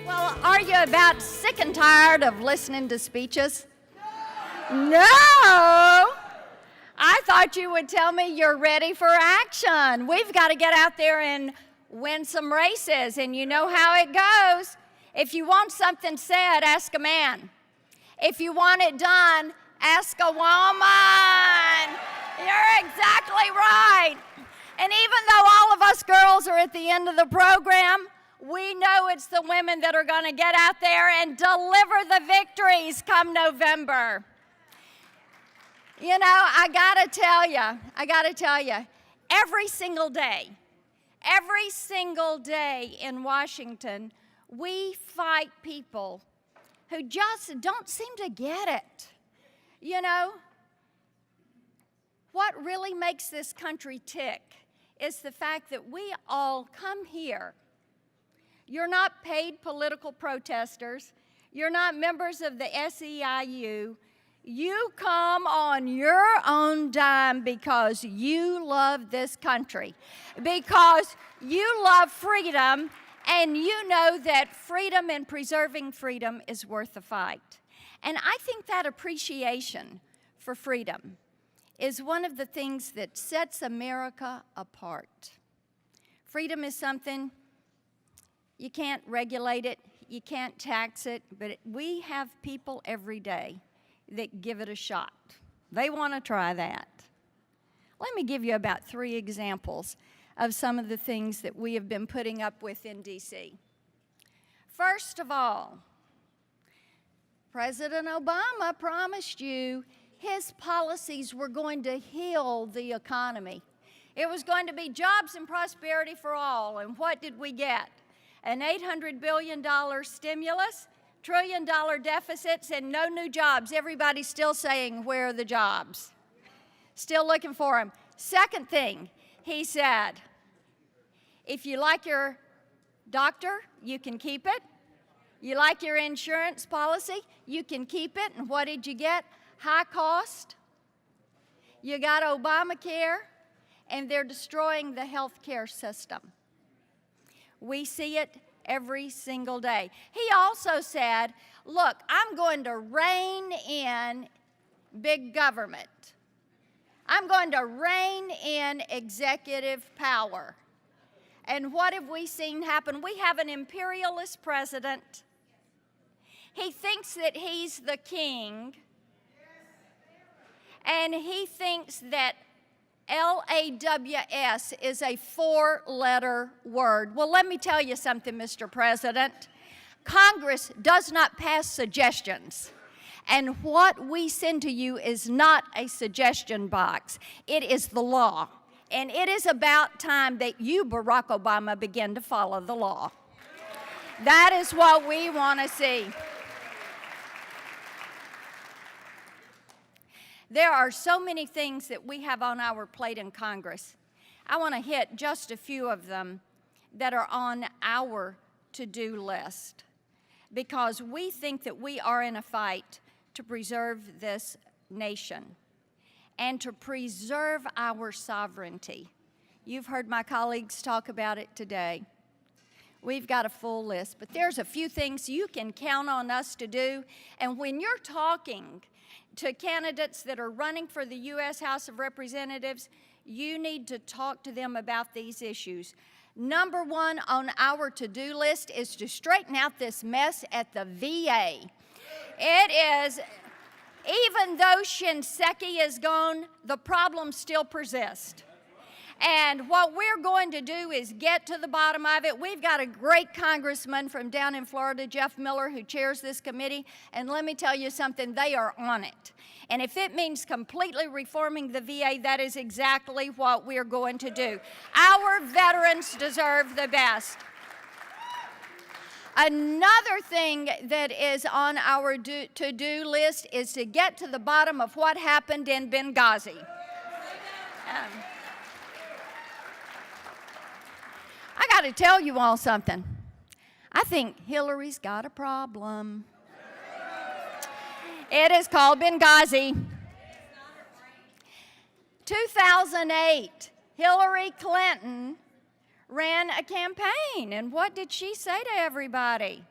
Well, are you about sick and tired of listening to speeches? No! I thought you would tell me you're ready for action. We've got to get out there and win some races, and you know how it goes. If you want something said, ask a man. If you want it done, ask a woman. You're exactly right. And even though all of us girls are at the end of the program, we know it's the women that are going to get out there and deliver the victories come November. You know, I got to tell you, every single day in Washington, we fight people who just don't seem to get it. You know, what really makes this country tick is the fact that we all come here. You're not paid political protesters. You're not members of the SEIU. You come on your own dime because you love this country, because you love freedom, and you know that freedom and preserving freedom is worth the fight. And I think that appreciation for freedom is one of the things that sets America apart. Freedom is something, you can't regulate it, you can't tax it, but we have people every day that give it a shot. They want to try that. Let me give you about 3 examples of some of the things that we have been putting up with in D.C. First of all, President Obama promised you his policies were going to heal the economy. It was going to be jobs and prosperity for all, and what did we get? An $800 billion stimulus, trillion-dollar deficits, and no new jobs. Everybody's still saying, where are the jobs? Still looking for them. Second thing, he said, if you like your doctor, you can keep it. You like your insurance policy, you can keep it. And what did you get? High cost. You got Obamacare, and they're destroying the health care system. We see it every single day. He also said, look, I'm going to rein in big government. I'm going to rein in executive power. And what have we seen happen? We have an imperialist president. He thinks that he's the king. And he thinks that LAWS is a 4-letter word. Well, let me tell you something, Mr. President. Congress does not pass suggestions. And what we send to you is not a suggestion box. It is the law. And it is about time that you, Barack Obama, begin to follow the law. That is what we want to see. There are so many things that we have on our plate in Congress. I want to hit just a few of them that are on our to-do list because we think that we are in a fight to preserve this nation and to preserve our sovereignty. You've heard my colleagues talk about it today. We've got a full list, but there's a few things you can count on us to do. And when you're talking to candidates that are running for the U.S. House of Representatives, you need to talk to them about these issues. Number 1 on our to-do list is to straighten out this mess at the VA. It is, even though Shinseki is gone, the problems still persist. And what we're going to do is get to the bottom of it. We've got a great congressman from down in Florida, Jeff Miller, who chairs this committee. And let me tell you something, they are on it. And if it means completely reforming the VA, that is exactly what we're going to do. Our veterans deserve the best. Another thing that is on our to-do list is to get to the bottom of what happened in Benghazi. I got to tell you all something. I think Hillary's got a problem. It is called Benghazi. 2008, Hillary Clinton ran a campaign, and what did she say to everybody?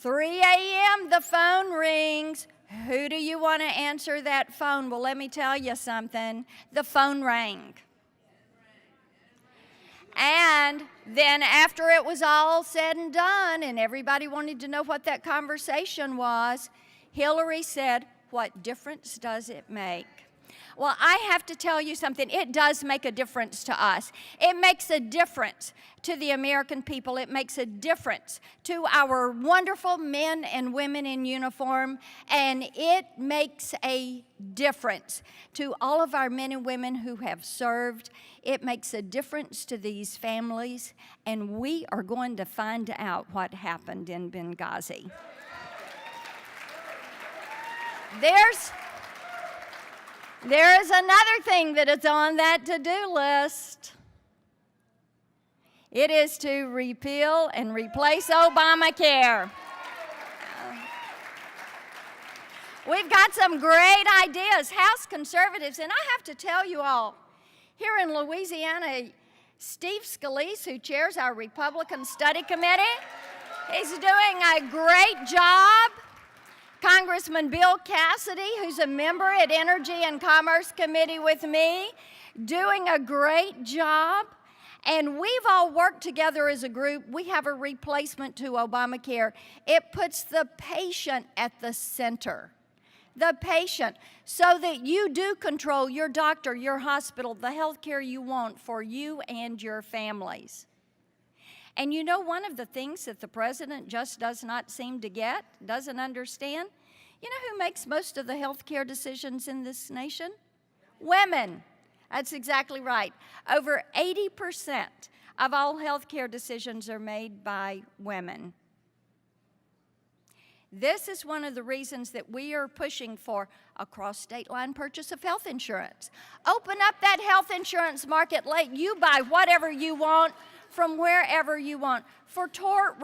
3 a.m., the phone rings. Who do you want to answer that phone? Well, let me tell you something. The phone rang. And then after it was all said and done and everybody wanted to know what that conversation was, Hillary said, "What difference does it make?" Well, I have to tell you something. It does make a difference to us. It makes a difference to the American people. It makes a difference to our wonderful men and women in uniform. And it makes a difference to all of our men and women who have served. It makes a difference to these families. And we are going to find out what happened in Benghazi. There is another thing that is on that to-do list. It is to repeal and replace Obamacare. We've got some great ideas, House conservatives, and I have to tell you all, here in Louisiana, Steve Scalise, who chairs our Republican Study Committee, he's doing a great job. Congressman Bill Cassidy, who's a member at Energy and Commerce Committee with me, doing a great job. And we've all worked together as a group. We have a replacement to Obamacare. It puts the patient at the center. The patient, so that you do control your doctor, your hospital, the health care you want for you and your families. And you know, one of the things that the president just does not seem to get, doesn't understand, you know who makes most of the health care decisions in this nation? Women. That's exactly right. Over 80% of all health care decisions are made by women. This is one of the reasons that we are pushing for a cross-state line purchase of health insurance. Open up that health insurance market, let you buy whatever you want from wherever you want, for tort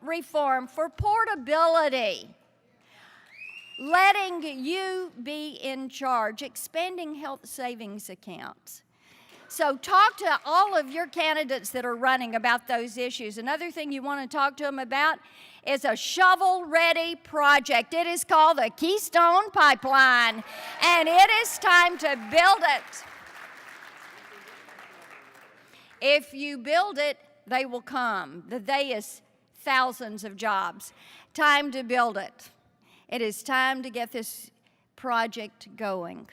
reform, for portability, letting you be in charge, expanding health savings accounts. So talk to all of your candidates that are running about those issues. Another thing you want to talk to them about is a shovel-ready project. It is called the Keystone Pipeline, and it is time to build it. If you build it, they will come. The they is thousands of jobs. Time to build it. It is time to get this project going.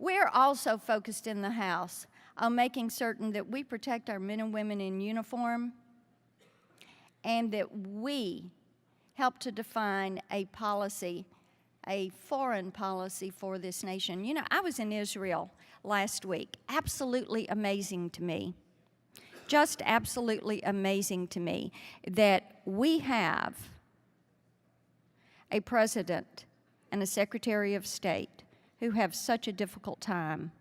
We're also focused in the House on making certain that we protect our men and women in uniform and that we help to define a policy, a foreign policy for this nation. You know, I was in Israel last week. Absolutely amazing to me. Just absolutely amazing to me that we have a president and a secretary of state who have such a difficult time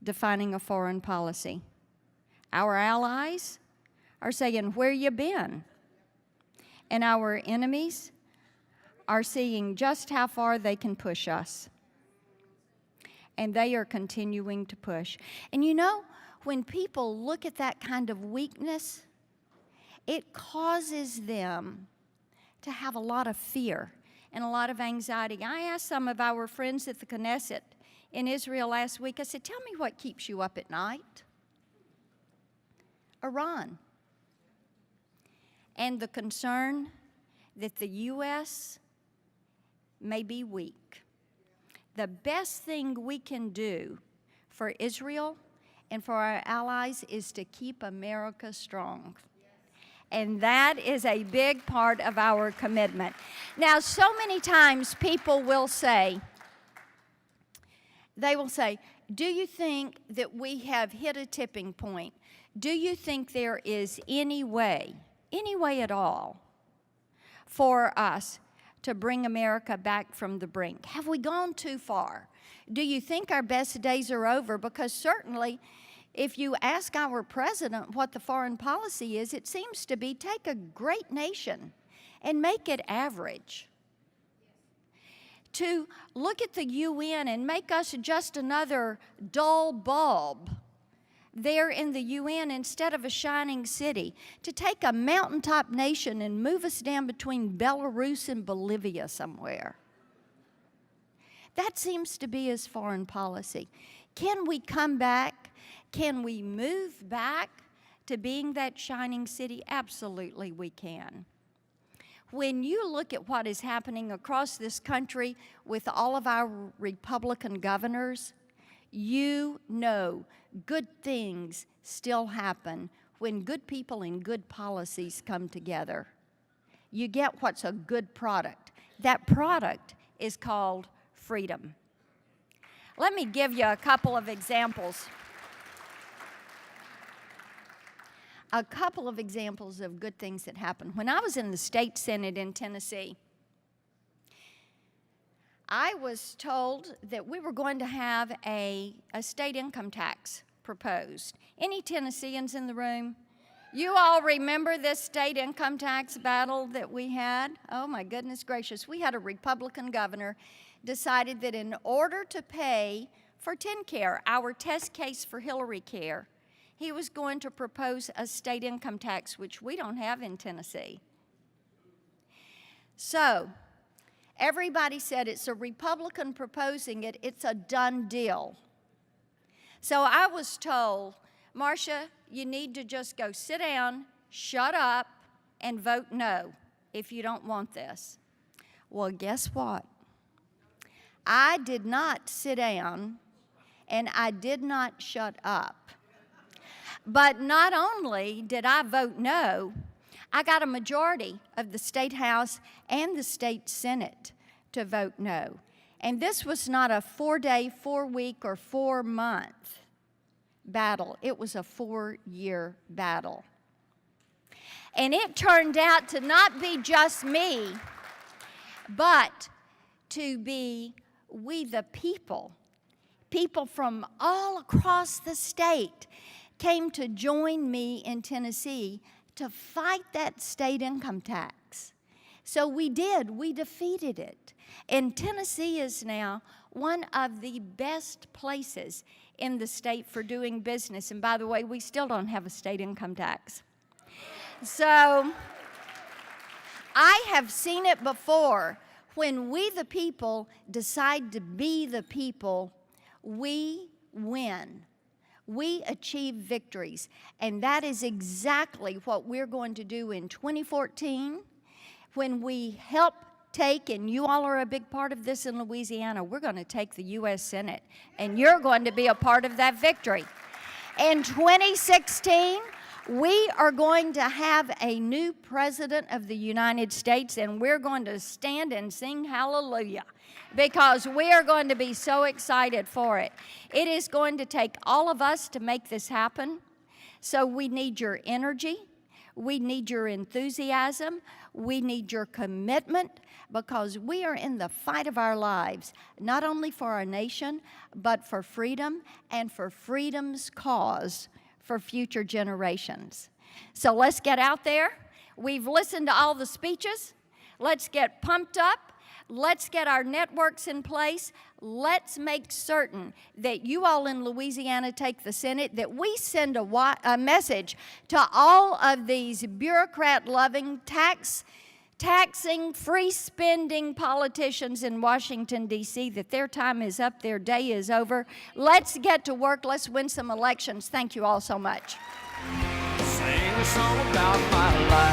defining a foreign policy. Our allies are saying, "Where you been?" And our enemies are seeing just how far they can push us. And they are continuing to push. And you know, when people look at that kind of weakness, it causes them to have a lot of fear and a lot of anxiety. I asked some of our friends at the Knesset in Israel last week, I said, "Tell me what keeps you up at night." Iran. And the concern that the U.S. may be weak. The best thing we can do for Israel and for our allies is to keep America strong. And that is a big part of our commitment. Now, so many times people will say, do you think that we have hit a tipping point? Do you think there is any way at all, for us to bring America back from the brink? Have we gone too far? Do you think our best days are over? Because certainly, if you ask our president what the foreign policy is, it seems to be take a great nation and make it average. To look at the UN and make us just another dull bulb there in the UN instead of a shining city, to take a mountaintop nation and move us down between Belarus and Bolivia somewhere. That seems to be his foreign policy. Can we come back? Can we move back to being that shining city? Absolutely we can. When you look at what is happening across this country with all of our Republican governors, you know good things still happen when good people and good policies come together. You get what's a good product. That product is called freedom. Let me give you a couple of examples. A couple of examples of good things that happened. When I was in the state Senate in Tennessee, I was told that we were going to have a state income tax proposed. Any Tennesseans in the room? You all remember this state income tax battle that we had? Oh my goodness gracious. We had a Republican governor decided that in order to pay for TennCare, our test case for Hillary Care, he was going to propose a state income tax, which we don't have in Tennessee. So, everybody said it's a Republican proposing it, it's a done deal. So I was told, Marsha, you need to just go sit down, shut up, and vote no if you don't want this. Well, guess what? I did not sit down, and I did not shut up. But not only did I vote no, I got a majority of the State House and the State Senate to vote no. And this was not a 4-day, 4-week, or 4-month battle. It was a 4-year battle. And it turned out to not be just me, but to be we the people. People from all across the state came to join me in Tennessee to fight that state income tax. So we did. We defeated it. And Tennessee is now one of the best places in the state for doing business. And by the way, we still don't have a state income tax. So I have seen it before. When we the people decide to be the people, we win. We achieve victories, and that is exactly what we're going to do in 2014 when we help take, and you all are a big part of this in Louisiana, we're going to take the U.S. Senate, and you're going to be a part of that victory. In 2016, we are going to have a new president of the United States, and we're going to stand and sing hallelujah because we are going to be so excited for it. It is going to take all of us to make this happen, so we need your energy, we need your enthusiasm, we need your commitment, because we are in the fight of our lives, not only for our nation, but for freedom and for freedom's cause for future generations. So let's get out there. We've listened to all the speeches. Let's get pumped up. Let's get our networks in place. Let's make certain that you all in Louisiana take the Senate, that we send a message to all of these bureaucrat-loving, taxing, free-spending politicians in Washington, D.C., that their time is up, their day is over. Let's get to work. Let's win some elections. Thank you all so much. Sing a song about my life.